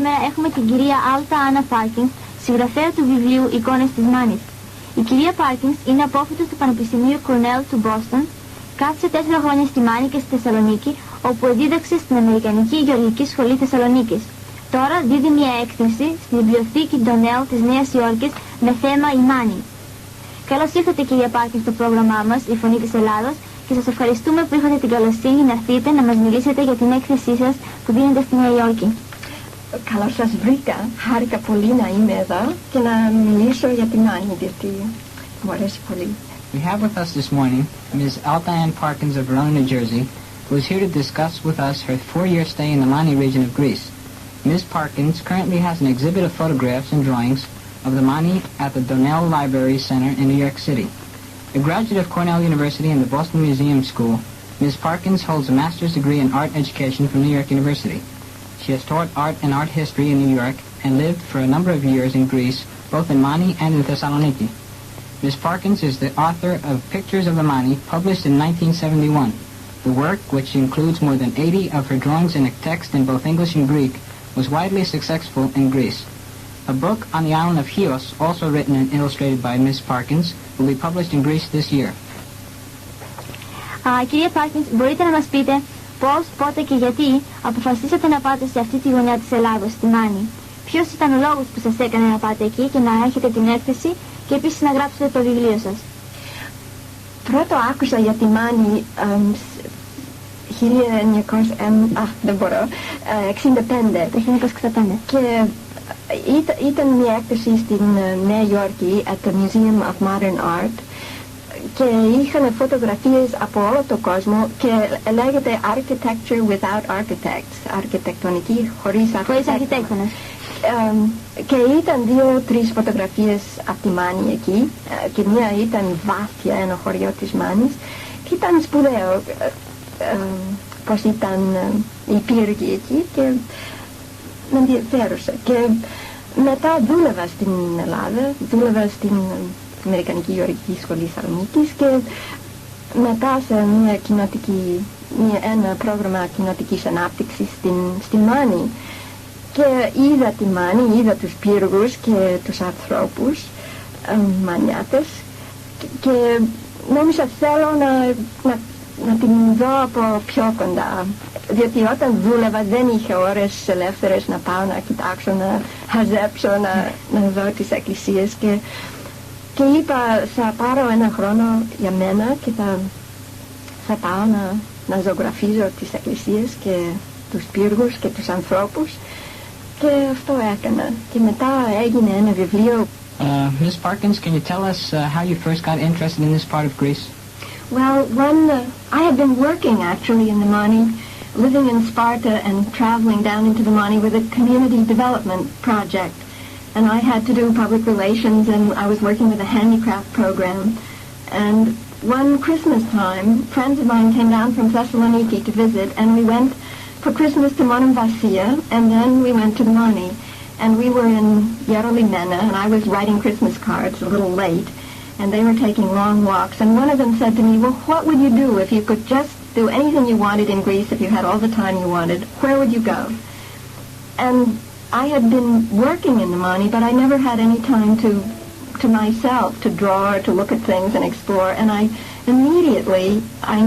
σήμερα έχουμε την κυρία Άλτα Άννα Πάρκινς, συγγραφέα του βιβλίου «Εικόνες της Μάνης». Η κυρία Πάρκινς είναι απόφοιτος του Πανεπιστημίου Κορνέλ του Μπόστον, κάθισε 4 χρόνια στη Μάνη και στη Θεσσαλονίκη, όπου εδίδαξε στην Αμερικανική Γεωργική Σχολή Θεσσαλονίκης. Τώρα δίδει μια έκθεση στη βιβλιοθήκη Ντονέλ της Νέας Υόρκης με θέμα η Μάνη. Καλώς ήρθατε κυρία Πάρκινς στο πρόγραμμά μας, η Φωνή της Ελλάδος, και σας ευχαριστούμε που είχατε την καλοσύνη να έρθετε να μας μιλήσετε για την έκθεσή σας που δίνετε στη Νέα Υόρκη. Καλώς σας βρήκα. Χάρηκα πολύ να είμαι εδώ και να μιλήσω για τη Μάνη, γιατί μου αρέσει πολύ. We have with us this morning Ms. Alta Ann Parkins of Verona, New Jersey, who is here to discuss with us her 4-year stay in the Mani region of Greece. Ms. Parkins currently has an exhibit of photographs and drawings of the Mani at the Donnell Library Center in New York City. A graduate of Cornell University and the Boston Museum School, Ms. Parkins holds a master's degree in art education from New York University. She has taught art and art history in New York and lived for a number of years in Greece, both in Mani and in Thessaloniki. Ms. Parkins is the author of Pictures of the Mani, published in 1971. The work, which includes more than 80 of her drawings in a text in both English and Greek, was widely successful in Greece. A book on the island of Chios, also written and illustrated by Ms. Parkins, will be published in Greece this year. Κυρία Πάρκινς, μπορείτε να μας πείτε πώς, πότε και γιατί αποφασίσατε να πάτε σε αυτή τη γωνιά της Ελλάδος, στη Μάνη? Ποιος ήταν ο λόγος που σας έκανε να πάτε εκεί και να έχετε την έκθεση και επίσης να γράψετε το βιβλίο σας? Πρώτο άκουσα για τη Μάνη 1965 και ήταν μια έκθεση στην Νέα Υόρκη at the Museum of Modern Art και είχαν φωτογραφίες από όλο τον κόσμο και λέγεται Architecture without Architects, αρχιτεκτονική χωρίς αρχιτέκτονες. Και ήταν 2-3 φωτογραφίες από τη Μάνη εκεί και μία ήταν βάθια, ένα χωριό της Μάνης, και ήταν σπουδαίο πως ήταν οι πύργοι εκεί και με ενδιαφέρουσε. Και μετά δούλευα στην Ελλάδα, δούλευα στην Αμερικανική Γεωργική Σχολή Θεσσαλονίκης και μετά σε ένα πρόγραμμα κοινοτικής ανάπτυξης στην Μάνη. Και είδα τη Μάνη, είδα τους πύργους και τους ανθρώπους, μανιάτες, και νόμιζα θέλω να την δω από πιο κοντά. Διότι όταν δούλευα δεν είχε ώρες ελεύθερες να πάω να κοιτάξω, να χαζέψω, να δω τις εκκλησίες, και είπα θα πάρω ένα χρόνο για μένα και θα πάω να ζωγραφίζω τις εκκλησίες και τους πύργους και τους ανθρώπους, και αυτό έκανα. Και μετά έγινε ένα βιβλίο. Ms. Parkins, can you tell us how you first got interested in this part of Greece? Well, I had been working actually in the Mani, living in Sparta and traveling down into the Mani with a community development project. And I had to do public relations, and I was working with a handicraft program. And one Christmas time, friends of mine came down from Thessaloniki to visit, and we went for Christmas to Monemvasia, and then we went to the Mani. And we were in Yerolimena, and I was writing Christmas cards a little late, and they were taking long walks. And one of them said to me, well, what would you do if you could just do anything you wanted in Greece, if you had all the time you wanted? Where would you go? And I had been working in the Mani, but I never had any time to myself, to draw or to look at things and explore. And I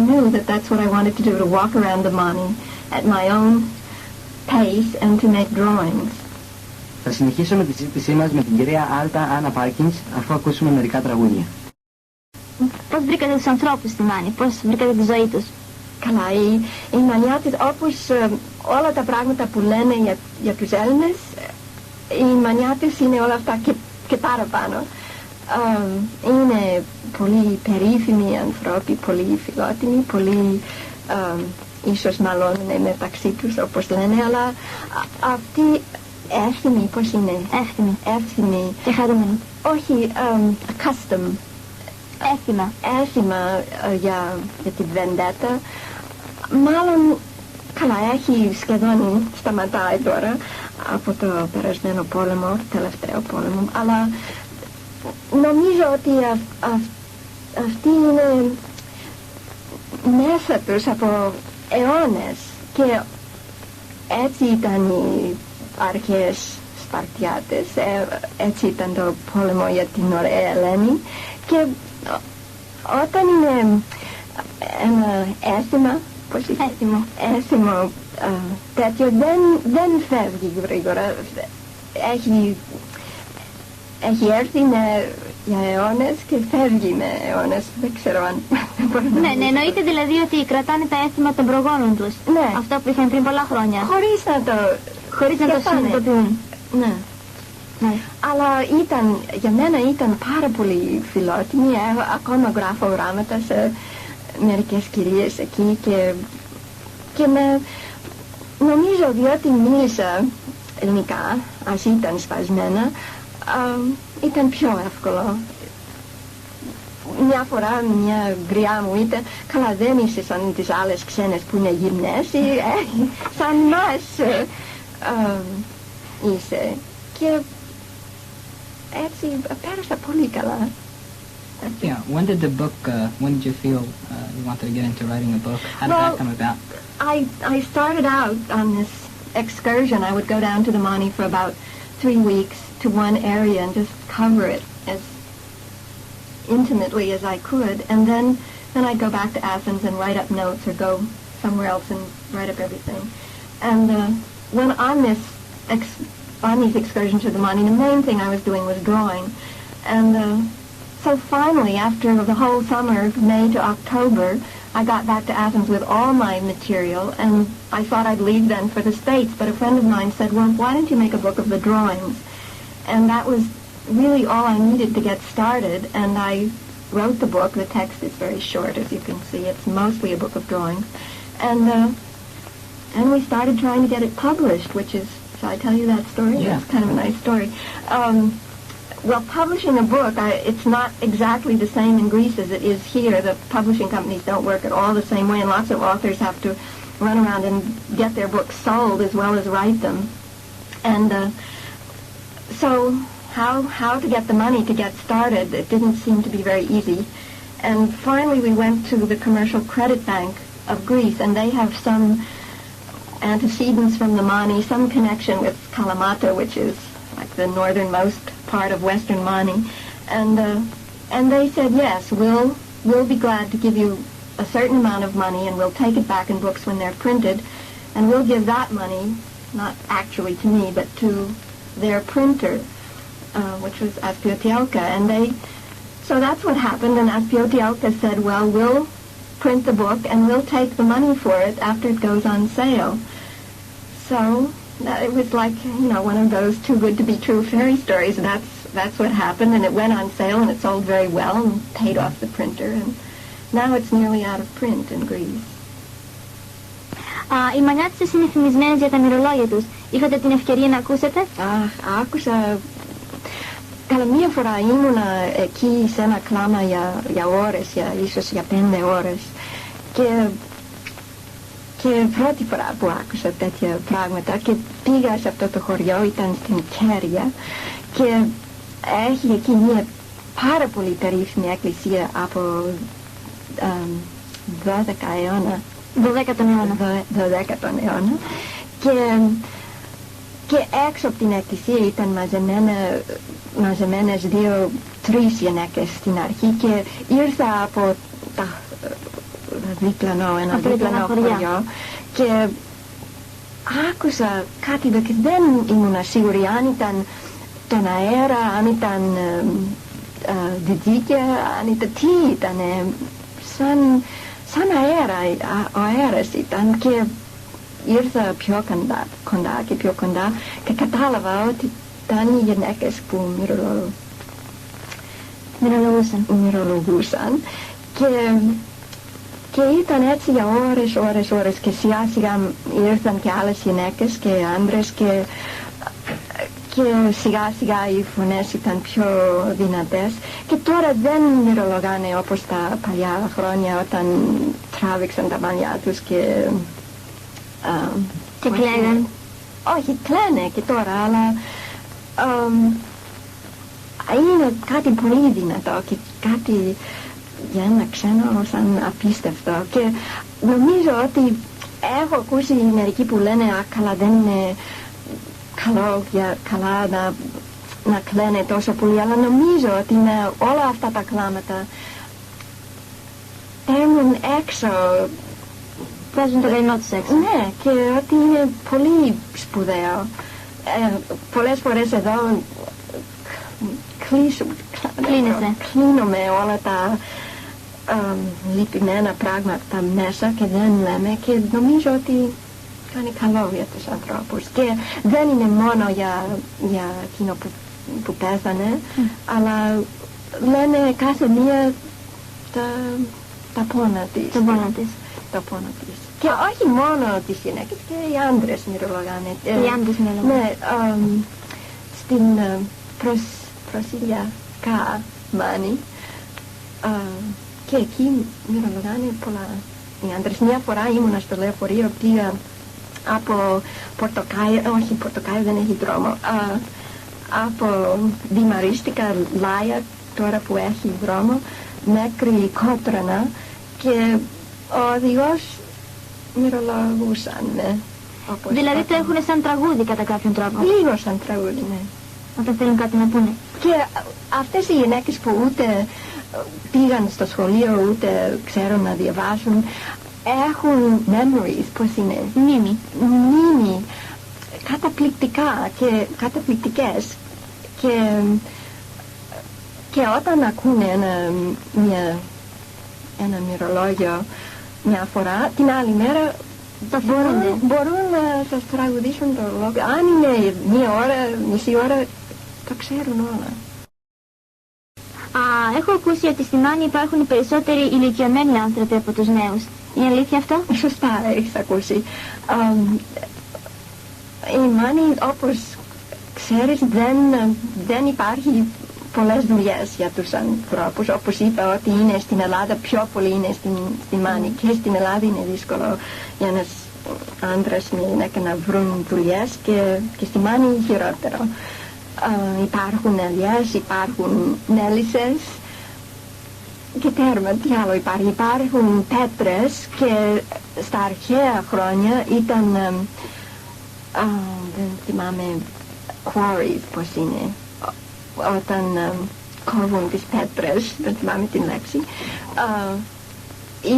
knew that that's what I wanted to do, to walk around the Mani at my own pace and to make drawings. Θα συνεχίσουμε τη συζήτησή μας με την κυρία Άλτα Άννα Πάρκινς αφού ακούσουμε μερικά τραγούδια. Πώς βρήκατε τους ανθρώπους στη Μάνη, πώς βρήκατε τη ζωή τους? Καλά, οι Μανιάτες, όπως όλα τα πράγματα που λένε για τους Έλληνες, οι Μανιάτες είναι όλα αυτά και παραπάνω. Είναι πολύ περίφημοι άνθρωποι, πολύ φιλότιμοι, πολύ ίσως μαλώνουν μεταξύ τους όπως λένε, αλλά αυτοί έθιμοι, πώς είναι? Έθιμοι. Και χαρούμενοι. Όχι, custom. Έθιμα για τη βεντέτα. Μάλλον, καλά, έχει σχεδόν σταματάει τώρα από το περασμένο πόλεμο, το τελευταίο πόλεμο, αλλά νομίζω ότι αυτοί είναι μέσα τους από αιώνες, και έτσι ήταν αρχαίες Σπαρτιάτες. Έτσι ήταν το πόλεμο για την Ωραία Ελένη. Και όταν είναι ένα αίσθημα, αίσθημα τέτοιο δεν φεύγει γρήγορα. Έχει έρθει για αιώνες και φεύγει με αιώνες. Δεν ξέρω αν μπορώ να Ναι, εννοείται δηλαδή ότι κρατάνε τα αίσθημα των προγόνων τους. Ναι. Αυτό που είχαν πριν πολλά χρόνια. Χωρίς να το συνειδητοποιούν. Ναι. Ναι. Αλλά για μένα ήταν πάρα πολύ φιλότιμη. Ακόμα γράφω γράμματα σε μερικές κυρίες εκεί και νομίζω διότι μίλησα ελληνικά, ας ήταν σπασμένα, ήταν πιο εύκολο. Μια φορά μια γριά μου ήταν, καλά δεν είσαι σαν τις άλλες ξένες που είναι γυμνές, σαν μας είσαι. Και έτσι πέρασα πολύ καλά. Yeah, when did you feel you wanted to get into writing a book? How did that come about? I started out on this excursion. I would go down to the Mani for about 3 weeks to one area and just cover it as intimately as I could, and then I'd go back to Athens and write up notes or go somewhere else and write up everything. And when on these excursions to the Mani, the main thing I was doing was drawing. And so finally, after the whole summer, May to October, I got back to Athens with all my material, and I thought I'd leave then for the States, but a friend of mine said, well, why don't you make a book of the drawings? And that was really all I needed to get started, and I wrote the book. The text is very short, as you can see. It's mostly a book of drawings. And we started trying to get it published, which is, shall I tell you that story? Yeah. It's kind of a nice story. Well, publishing a book, it's not exactly the same in Greece as it is here. The publishing companies don't work at all the same way, and lots of authors have to run around and get their books sold as well as write them. And so how to get the money to get started, it didn't seem to be very easy. And finally we went to the Commercial Credit Bank of Greece, and they have some antecedents from the Mani, some connection with Kalamata, which is like the northernmost part of Western Mani, and they said, yes, we'll be glad to give you a certain amount of money, and we'll take it back in books when they're printed, and we'll give that money, not actually to me, but to their printer, which was Aspiotiauka, and so that's what happened, and Aspiotiauka said, well, we'll print the book, and we'll take the money for it after it goes on sale. So it was like, one of those too good to be true fairy stories. That's what happened, and it went on sale, and it sold very well, and paid off the printer, and now it's nearly out of print in Greece. Οι Μανιάτισσες είναι φημισμένες για τα μυρολόγια τους. Είχατε την ευκαιρία να ακούσετε? Άκουσα. Καλά, μία φορά ήμουνα εκεί σε ένα κλάμα για ώρες, ίσως για 5 ώρες, και πρώτη φορά που άκουσα τέτοια πράγματα, και πήγα σε αυτό το χωριό, ήταν στην Κέρια, και έχει εκεί μια πάρα πολύ περίφημη εκκλησία από 12ον αιώνα. 12ον αιώνα. Και έξω από την εκκλησία ήταν μαζεμένες 2-3 γυναίκες στην αρχή, και ήρθα από ένα διπλανό χωριό, και άκουσα κάτι και δεν ήμουν σίγουρη αν ήταν τον αέρα, αν ήταν διδίκια, αν ήταν τι ήταν, σαν αέρα, ο αέρας ήταν, και ήρθα πιο κοντά και πιο κοντά, και κατάλαβα ότι ήταν οι γυναίκες που μυρολογούσαν, και ήταν έτσι για ώρες, και σιγά σιγά ήρθαν και άλλες γυναίκες και άντρες, και σιγά σιγά οι φωνές ήταν πιο δυνατές, και τώρα δεν μυρολογάνε όπως τα παλιά χρόνια όταν τράβηξαν τα μαλλιά τους και κλαίγαν. Όχι, κλαίνε και τώρα, αλλά είναι κάτι πολύ δυνατό και κάτι για ένα ξένο σαν απίστευτο, και νομίζω ότι έχω ακούσει μερικοί που λένε καλά δεν είναι καλό για καλά να κλαίνε τόσο πολύ, αλλά νομίζω ότι με όλα αυτά τα κλάματα παίρνουν έξω, Βγάζουν το καημό τους έξω. ναι, και ότι είναι πολύ σπουδαίο. Πολλές φορές εδώ κλείνω με όλα τα λυπημένα πράγματα μέσα και δεν λέμε, και νομίζω ότι κάνει καλό για τους ανθρώπους, και δεν είναι μόνο για εκείνο που πέθανε, αλλά λένε κάθε μία τα πόνα της. Το πόνο της. Και όχι μόνο τις γυναίκες, και οι άντρες μυρολογάνε. Οι άντρες μυρολογάνε. Ναι, στην προσιλιακά μάνη, και εκεί μυρολογάνε πολλά οι άντρες. Μια φορά ήμουνα στο λεωφορείο, πήγα από Πορτοκάιο, όχι, Πορτοκάιο δεν έχει δρόμο, από Δημαρίστικα Λάια, τώρα που έχει δρόμο, μέχρι Κότρανα, και ο οδηγός μυρολογούσαν, ναι. Δηλαδή το έχουν σαν τραγούδι κατά κάποιον τρόπο. Λίγο σαν τραγούδι, ναι. Όταν θέλουν κάτι να πούνε. Και αυτές οι γυναίκες που ούτε πήγαν στο σχολείο, ούτε ξέρουν να διαβάσουν, έχουν memories, πώς είναι, μνήμη, καταπληκτικές, και όταν ακούνε ένα μυρολόγιο μια φορά, την άλλη μέρα μπορούν να σας τραγουδήσουν το λόγο. Αν είναι μία ώρα, μισή ώρα, το ξέρουν όλα. Έχω ακούσει ότι στη Μάνη υπάρχουν οι περισσότεροι ηλικιωμένοι άνθρωποι από τους νέους. Είναι αλήθεια αυτό? Σωστά έχεις ακούσει. Η Μάνη, όπως ξέρεις, δεν υπάρχει πολλές δουλειές για τους ανθρώπους. Όπως είπα, ότι είναι στην Ελλάδα, πιο πολύ είναι στη Μάνη, και στην Ελλάδα είναι δύσκολο για ένας άντρας με γυναίκα να βρουν δουλειές, και στη Μάνη χειρότερο. Υπάρχουν ελιές, υπάρχουν μέλισσες, και τέρμα, τι άλλο υπάρχει. Υπάρχουν πέτρες, και στα αρχαία χρόνια ήταν, δεν θυμάμαι, quarries πώς είναι, όταν κόβουν τις πέτρες, δεν θυμάμαι την λέξη,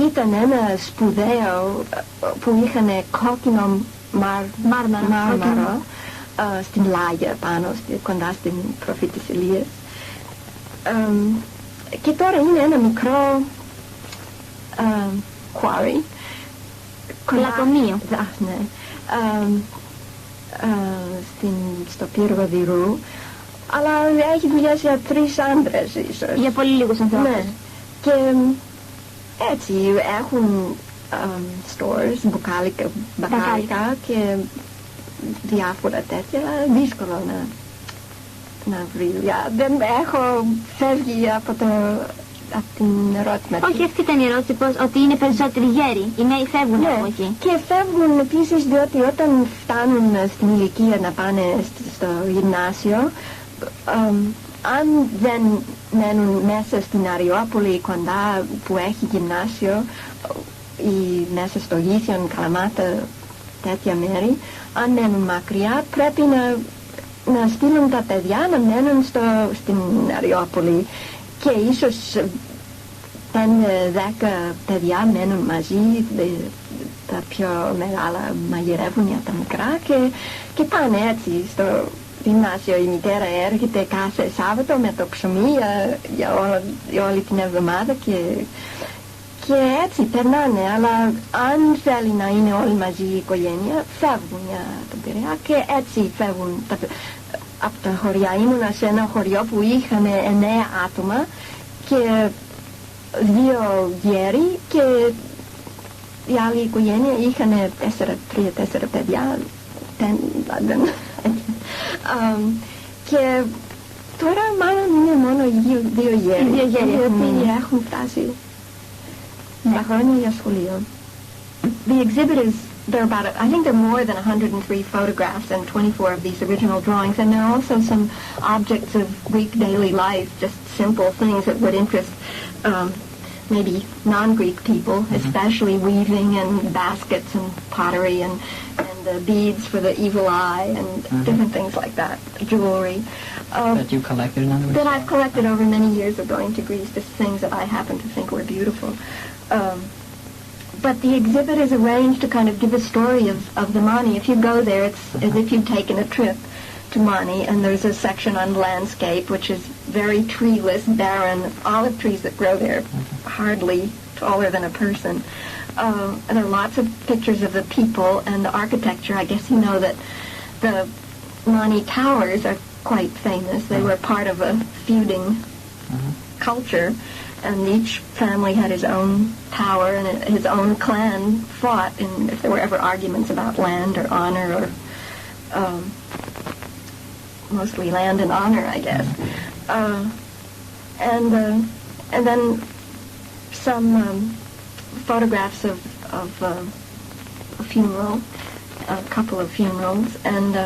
ήταν ένα σπουδαίο που είχαν κόκκινο μάρμαρο στην Λάγια πάνω, κοντά στην προφήτης Ηλίας. Και τώρα είναι ένα μικρό quarry, λακκομείο, ναι, στο πύργο Δηρού, αλλά έχει δουλειές για 3 άντρες ίσως. Για πολύ λίγους ανθρώπους. Ναι. Και έτσι έχουν stores, μπακάλικα και διάφορα τέτοια. Δύσκολο να βρει δουλειά. Δεν έχω φεύγει από την ερώτημα. Όχι, αυτή ήταν η ερώτηση, ότι είναι περισσότεροι γέροι. Οι νέοι φεύγουν από εκεί. Και φεύγουν επίσης διότι όταν φτάνουν στην ηλικία να πάνε στο γυμνάσιο, αν δεν μένουν μέσα στην Αριόπολη κοντά που έχει γυμνάσιο, ή μέσα στο Γήθιον, Καλαμάτα, τέτοια μέρη, αν μένουν μακριά πρέπει να στείλουν τα παιδιά να μένουν στην Αριόπολη, και ίσως 5-10 παιδιά μένουν μαζί, τα πιο μεγάλα μαγειρεύουν για τα μικρά, και πάνε έτσι στο γυμνάσιο. Η μητέρα έρχεται κάθε Σάββατο με το ψωμί για όλη την εβδομάδα, και έτσι περνάνε. Αλλά αν θέλει να είναι όλοι μαζί η οικογένεια, φεύγουν για τον Πειραιά, και έτσι φεύγουν από τα χωριά. Ήμουνα σε ένα χωριό που είχαν 9 άτομα και 2 γέροι, και η άλλη οικογένεια είχαν 3-4 παιδιά, και τώρα μάλλον είναι μόνο 2 γέροι, γιατί έχουν φτάσει τα χρόνια για σχολείο. The exhibit is, I think there are more than 103 photographs and 24 of these original drawings, and there are also some objects of Greek daily life, just simple things that would interest maybe non-Greek people, especially weaving and baskets and pottery and and beads for the evil eye and different things like that, jewelry. That you collected, in other words? That I've collected over many years of going to Greece, just things that I happen to think were beautiful. But the exhibit is arranged to kind of give a story of the Mani. If you go there, it's as if you've taken a trip to Mani, and there's a section on landscape, which is very treeless, barren, olive trees that grow there, hardly taller than a person. And there are lots of pictures of the people and the architecture. I guess you know that the Mani Towers are quite famous. They were part of a feuding culture, and each family had his own tower, and his own clan fought in if there were ever arguments about land or honor, or mostly land and honor, I guess. And then some photographs of a funeral, a couple of funerals, and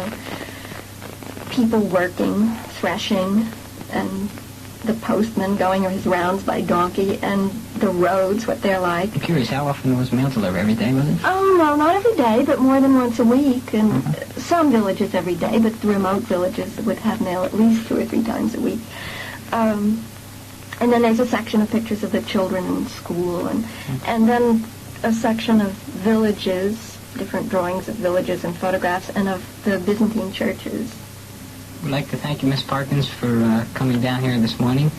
people working, threshing, and the postman going his rounds by donkey, and the roads, what they're like. I'm curious, how often was mail delivered? Every day, was it? Oh, no, not every day, but more than once a week. And some villages every day, but the remote villages would have mail at least 2 or 3 times a week. And then there's a section of pictures of the children in school, and then a section of villages, different drawings of villages and photographs, and of the Byzantine churches. We'd like to thank you, Miss Parkins, for coming down here this morning.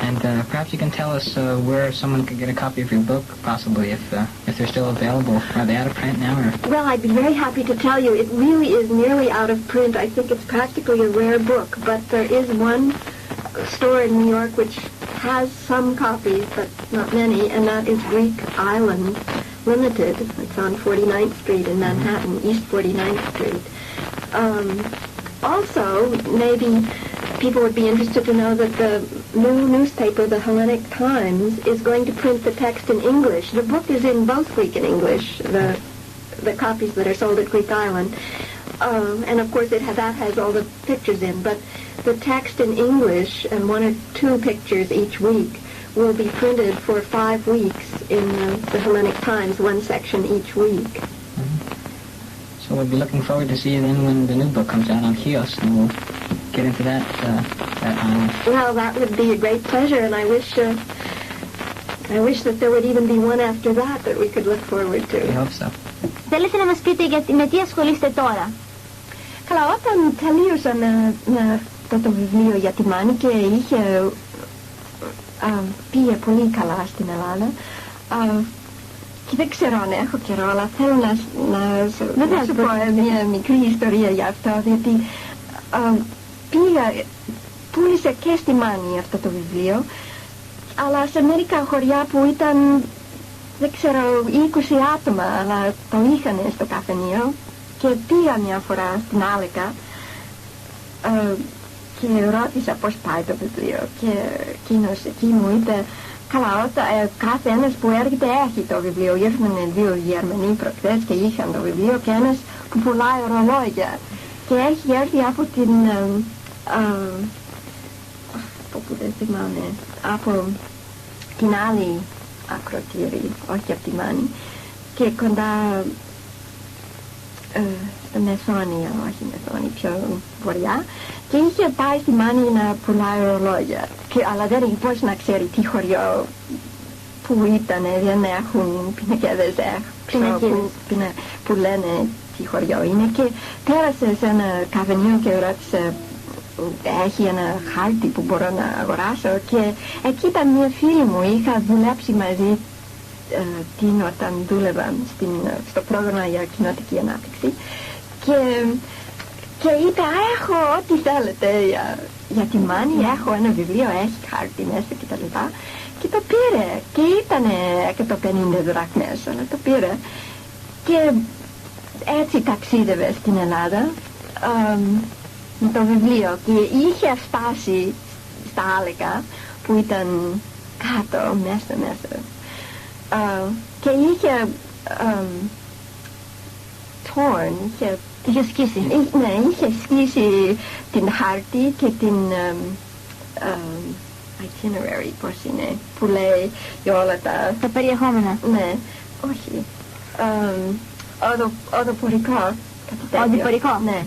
And perhaps you can tell us where someone could get a copy of your book, possibly, if they're still available. Are they out of print now? Or? Well, I'd be very happy to tell you. It really is nearly out of print. I think it's practically a rare book, but there is one store in New York which has some copies, but not many, and that is Greek Island Limited. It's on 49th Street in Manhattan, East 49th Street. Also, maybe people would be interested to know that the new newspaper, the Hellenic Times, is going to print the text in English. The book is in both Greek and English, the copies that are sold at Greek Island. And of course that has all the pictures in, but the text in English and 1 or 2 pictures each week will be printed for 5 weeks in the Hellenic Times, 1 section each week. So we'll be looking forward to see you then when the new book comes out on Chios, and we'll get into that island. Well, that would be a great pleasure, and I wish that there would even be one after that we could look forward to. We hope so. Θέλετε να μας πείτε με τι ασχολείστε τώρα? Καλά, όταν τελείωσα με αυτό το βιβλίο για τη Μάνη και πήγε πολύ καλά στην Ελλάδα, και δεν ξέρω αν έχω καιρό, αλλά θέλω να σου πω μια μικρή ιστορία για αυτό, διότι πούλησε και στη Μάνη αυτό το βιβλίο, αλλά σε μερικά χωριά που ήταν, δεν ξέρω, 20 άτομα, αλλά το είχαν στο καφενείο, και πήγα μια φορά στην Άλεκα και ρώτησα πώς πάει το βιβλίο, και εκείνος εκεί μου είπε, καλά, κάθε ένας που έρχεται έχει το βιβλίο. Ήρθαν 2 Γερμανοί προχθές και είχαν το βιβλίο, και ένας που πουλάει ορολόγια, και έχει έρθει από την που δεν θυμάμαι, από την άλλη ακροτήρη, όχι από τη Μάνη, και κοντά στο Μεσόνιο, όχι Μεσόνιο, πιο βορειά, και είχε πάει στη Μάνη να πουλάει ορολόγια, αλλά δεν είχε πώς να ξέρει τι χωριό που ήταν, δεν έχουν πινακίδες που λένε τι χωριό είναι, και πέρασε σε ένα καφενείο και ρώτησε, έχει ένα χάρτη που μπορώ να αγοράσω, και εκεί ήταν μια φίλη μου, είχα δουλέψει μαζί την όταν δούλευα στο πρόγραμμα για κοινοτική ανάπτυξη, και είπε, έχω ό,τι θέλετε για τη Μάνη, έχω ένα βιβλίο, έχει χάρτη μέσα κτλ. Και το πήρε, και ήταν 150 δραχμές, αλλά το πήρε, και έτσι ταξίδευε στην Ελλάδα με το βιβλίο, και είχε φτάσει στα Άλεκα που ήταν κάτω, μέσα, και είχε είχε σκίσει. Ναι, είχε σκίσει την χάρτη και την itinerary, πώς είναι, που λέει για όλα τα περιεχόμενα. Ναι, όχι, οδοπορικά, κάτι τέτοιο. Οδηπορικό. Ναι.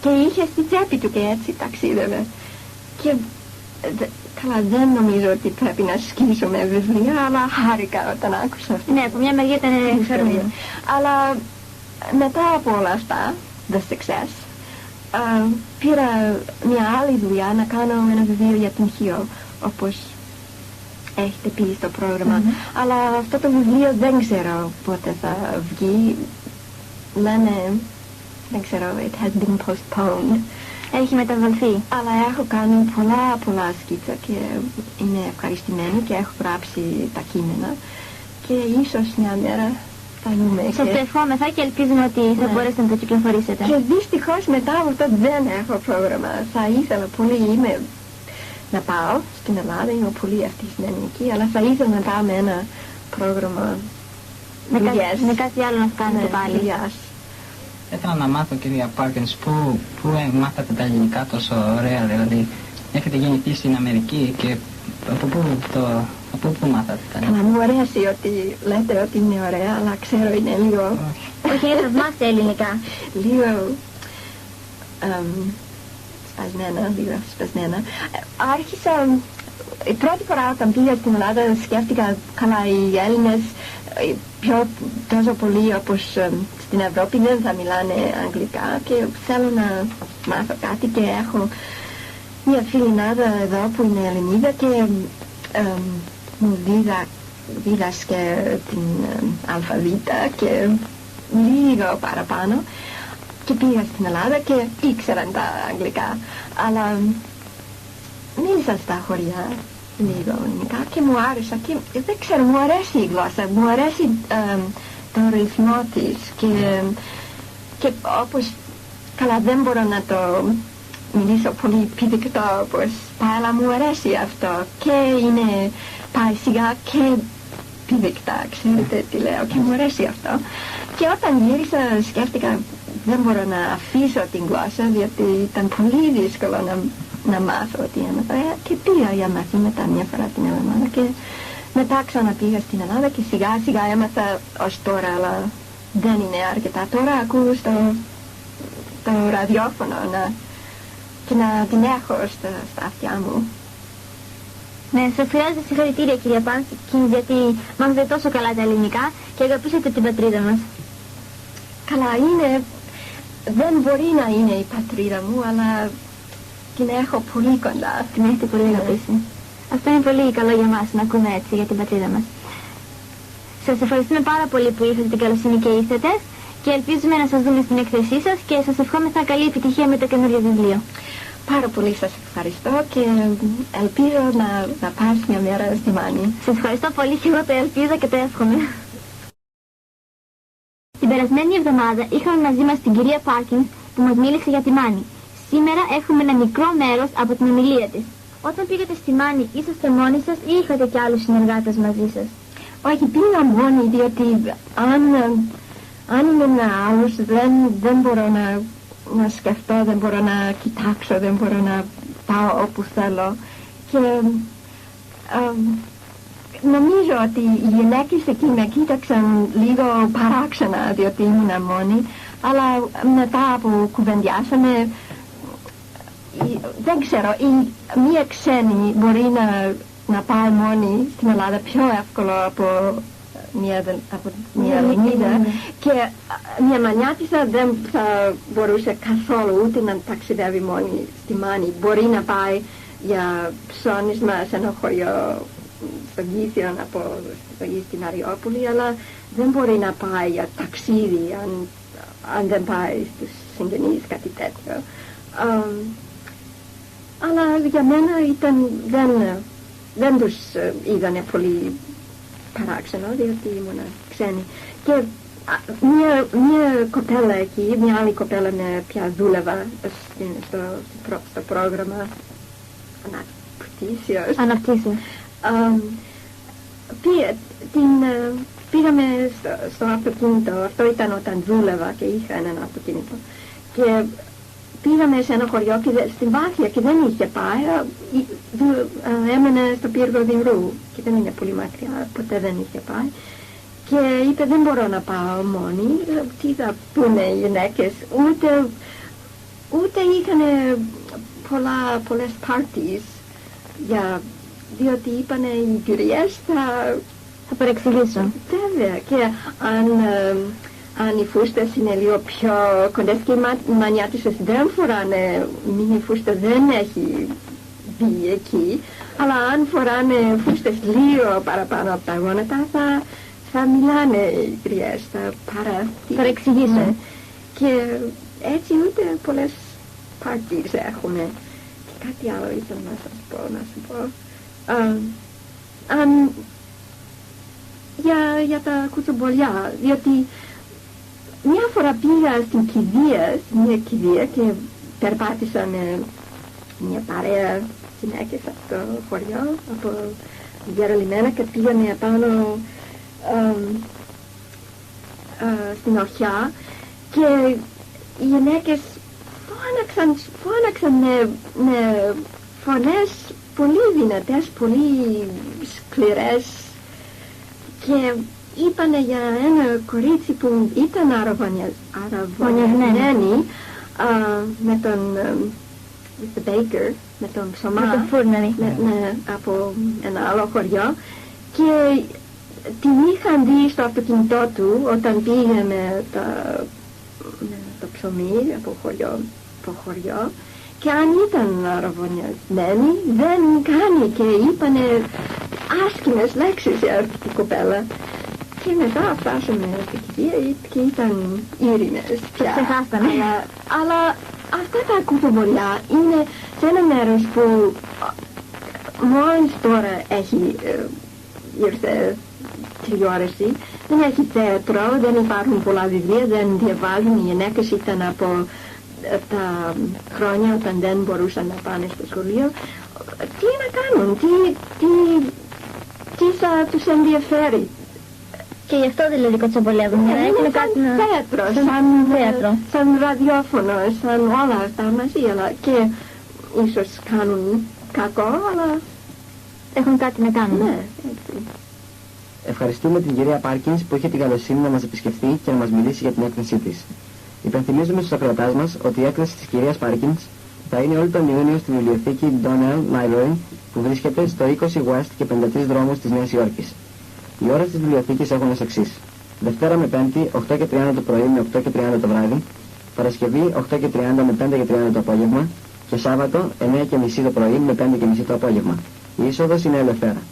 Και είχε στη τσέπη του και έτσι ταξίδευε. Και καλά, δεν νομίζω ότι πρέπει να σκίσω με βιβλία, αλλά χάρηκα όταν άκουσα αυτό. Ναι, από μια μεριά ήταν ενδιαφέρον. Αλλά μετά από όλα αυτά, the success, πήρα μια άλλη δουλειά να κάνω ένα βιβλίο για την Χίο, όπως έχετε πει στο πρόγραμμα. Αλλά αυτό το βιβλίο δεν ξέρω πότε θα βγει. Λένε, δεν ξέρω, it has been postponed. Έχει μεταβολθεί. Αλλά έχω κάνει πολλά σκίτσα και είμαι ευχαριστημένη και έχω γράψει τα κείμενα και ίσως μια μέρα θα δούμε. Σας το ευχόμεθα και ελπίζουμε ότι θα μπορέσετε να το κυκλοφορήσετε. Και δυστυχώς μετά από αυτό δεν έχω πρόγραμμα. Θα ήθελα πολύ να πάω στην Ελλάδα, είμαι πολύ ευτυχισμένη, αλλά θα ήθελα να πάω με ένα πρόγραμμα με κάτι άλλο να κάνετε πάλι. Ήθελα να μάθω, κυρία Πάρκινς, πού μάθατε τα ελληνικά τόσο ωραία, δηλαδή έχετε γεννηθεί στην Αμερική και από πού μάθατε τα ελληνικά? Μου αρέσει ότι λέτε ότι είναι ωραία, αλλά ξέρω είναι λίγο... Όχι, δεν θαυμάστε ελληνικά. Λίγο σπασμένα. Άρχισα, η πρώτη φορά όταν πήγα στην Ελλάδα σκέφτηκα καλά οι Έλληνες τόσο πολύ όπως στην Ευρώπη δεν θα μιλάνε αγγλικά και θέλω να μάθω κάτι και έχω μια φιλινάδα εδώ που είναι Ελληνίδα και μου δίδασκε την αλφαβήτα και λίγο παραπάνω και πήγα στην Ελλάδα και ήξεραν τα αγγλικά, αλλά μίλησα στα χωριά λίγο ελληνικά και μου άρεσε και δεν ξέρω, μου αρέσει η γλώσσα, μου αρέσει το ρυθμό της και όπως καλά δεν μπορώ να το μιλήσω πολύ πηδηκτό όπως πάει, αλλά μου αρέσει αυτό και είναι πάει σιγά και πηδηκτά, ξέρετε τι λέω, και μου αρέσει αυτό. Και όταν γύρισα σκέφτηκα δεν μπορώ να αφήσω την γλώσσα διότι ήταν πολύ δύσκολο να μάθω ότι έμαθα και πήγα για μαθήματα μια φορά στην Ελλάδα και μετά ξαναπήγα στην Ελλάδα και σιγά σιγά έμαθα ως τώρα, αλλά δεν είναι αρκετά. Τώρα ακούω στο ραδιόφωνο και να την έχω στα αυτιά μου. Ναι, σας χρειάζεται συγχαρητήρια κυρία Πάρκινς, γιατί μάθατε τόσο καλά τα ελληνικά και αγαπήσατε την πατρίδα μας. Καλά, δεν μπορεί να είναι η πατρίδα μου, αλλά την έχω πολύ κοντά. Την έχετε πολύ αγαπήσει. Αυτό είναι πολύ καλό για μας να ακούμε έτσι για την πατρίδα μας. Σας ευχαριστούμε πάρα πολύ που ήρθατε την καλοσύνη και ήρθατε και ελπίζουμε να σας δούμε στην έκθεσή σας και σας ευχόμεθα καλή επιτυχία με το καινούριο βιβλίο. Πάρα πολύ σας ευχαριστώ και ελπίζω να πας μια μέρα στη Μάνη. Σας ευχαριστώ πολύ και εγώ το ελπίζω και το εύχομαι. Την περασμένη εβδομάδα είχαμε μαζί μας την κυρία Πάρκινς που μας μίλησε για τη Μάνη. Σήμερα έχουμε ένα μικρό μέρος από την ομιλία της. Όταν πήγατε στη Μάνη, είσαστε μόνοι σας ή είχατε και άλλους συνεργάτες μαζί σας? Όχι, πήγα μόνη, διότι αν είναι ένα άλλος δεν μπορώ να σκεφτώ, δεν μπορώ να κοιτάξω, δεν μπορώ να πάω όπου θέλω. Και νομίζω ότι οι γυναίκες εκεί με κοίταξαν λίγο παράξενα διότι ήμουν μόνη, αλλά μετά που κουβεντιάσαμε, δεν ξέρω, μία ξένη μπορεί να πάει μόνη στην Ελλάδα πιο εύκολο από μια Ελληνίδα και μια Μανιάτισσα δεν θα μπορούσε καθόλου ούτε να ταξιδεύει μόνη στη Μάνη. Μπορεί να πάει για ψώνισμα σε ένα χωριό στο Γήθιο από στην Αριόπολη, αλλά δεν μπορεί να πάει για ταξίδι αν δεν πάει στους συγγενείς, κάτι τέτοιο. Αλλά για μένα δεν τους είδανε πολύ παράξενο, διότι ήμουν ξένη. Και μια κοπέλα εκεί, μια άλλη κοπέλα με πια δούλευα στο πρόγραμμα Αναπτύσσεως. Πήγαμε στο αυτοκίνητο, αυτό ήταν όταν δούλευα και είχα έναν αυτοκίνητο. Και πήγαμε σε ένα χωριό στην Βάθια και δεν είχε πάει, έμενε στο πύργο Δημρού και δεν είναι πολύ μακριά, ποτέ δεν είχε πάει. Και είπε δεν μπορώ να πάω μόνη, τι θα πούνε οι γυναίκες, ούτε είχαν πολλές parties, διότι είπανε οι κυρίες θα παρεξηγήσουν. Βέβαια, και αν οι φούστες είναι λίγο πιο κοντές και οι μανιάτισσες δεν φοράνε μίνι φούστα, δεν έχει μπει εκεί, αλλά αν φοράνε φούστες λίγο παραπάνω από τα γόνατα θα μιλάνε οι κυρίες, θα παρεξηγήσουν. Και έτσι ούτε πολλές parties έχουμε. Και κάτι άλλο ήθελα να σου πω. Για τα κουτσομπολιά, διότι μια φορά πήγα στην μια κηδεία και περπάτησα με μια παρέα γυναίκες από το χωριό, από διαρρολημένα, και πήγαμε απάνω στην ορχιά και οι γυναίκες φώναξαν με φωνές πολύ δυνατές, πολύ σκληρές, και είπανε για ένα κορίτσι που ήταν αραβωνιασμένη με τον the baker, με τον ψωμά, με τον φούρναρη, από ένα άλλο χωριό, και την είχαν δει στο αυτοκίνητό του όταν πήγε με το ψωμί από χωριό, και αν ήταν αραβωνιασμένη δεν κάνει, και είπανε άσκημες λέξεις για αυτή την κοπέλα. Και μετά φτάσαμε στην κηδεία και ήταν ήρεμες πια. Ξεχάσανε. Αλλά αυτά τα κουτσομπολιά είναι σε ένα μέρος που μόλις τώρα ήρθε τηλεόραση, δεν έχει θέατρο, δεν υπάρχουν πολλά βιβλία, δεν διαβάζουν. Οι γυναίκες ήταν από τα χρόνια όταν δεν μπορούσαν να πάνε στο σχολείο. Τι να κάνουν, τι θα τους ενδιαφέρει. Και γι' αυτό δηλαδή κοτσομπολεύουν. Είναι σαν θέατρο, σαν ραδιόφωνο, σαν όλα αυτά μαζί, αλλά και ίσως κάνουν κακό, αλλά έχουν κάτι να κάνουν. Ναι, έτσι. Ευχαριστούμε την κυρία Πάρκινς που είχε την καλοσύνη να μας επισκεφθεί και να μας μιλήσει για την έκθεσή της. Υπενθυμίζουμε στους ακροατάς μας ότι η έκθεση της κυρίας Πάρκινς θα είναι όλο τον Ιούνιο στη βιβλιοθήκη Donnell Library που βρίσκεται στο 20 West και 53 δρόμους της Νέας Υόρκης. Οι ώρες της βιβλιοθήκης έχουν ως εξής: Δευτέρα με Πέμπτη 8:30 το πρωί με 8:30 το βράδυ, Παρασκευή 8:30 με 5:30 το απόγευμα και Σάββατο 9:30 το πρωί με 5:30 το απόγευμα. Η είσοδος είναι ελευθέρα.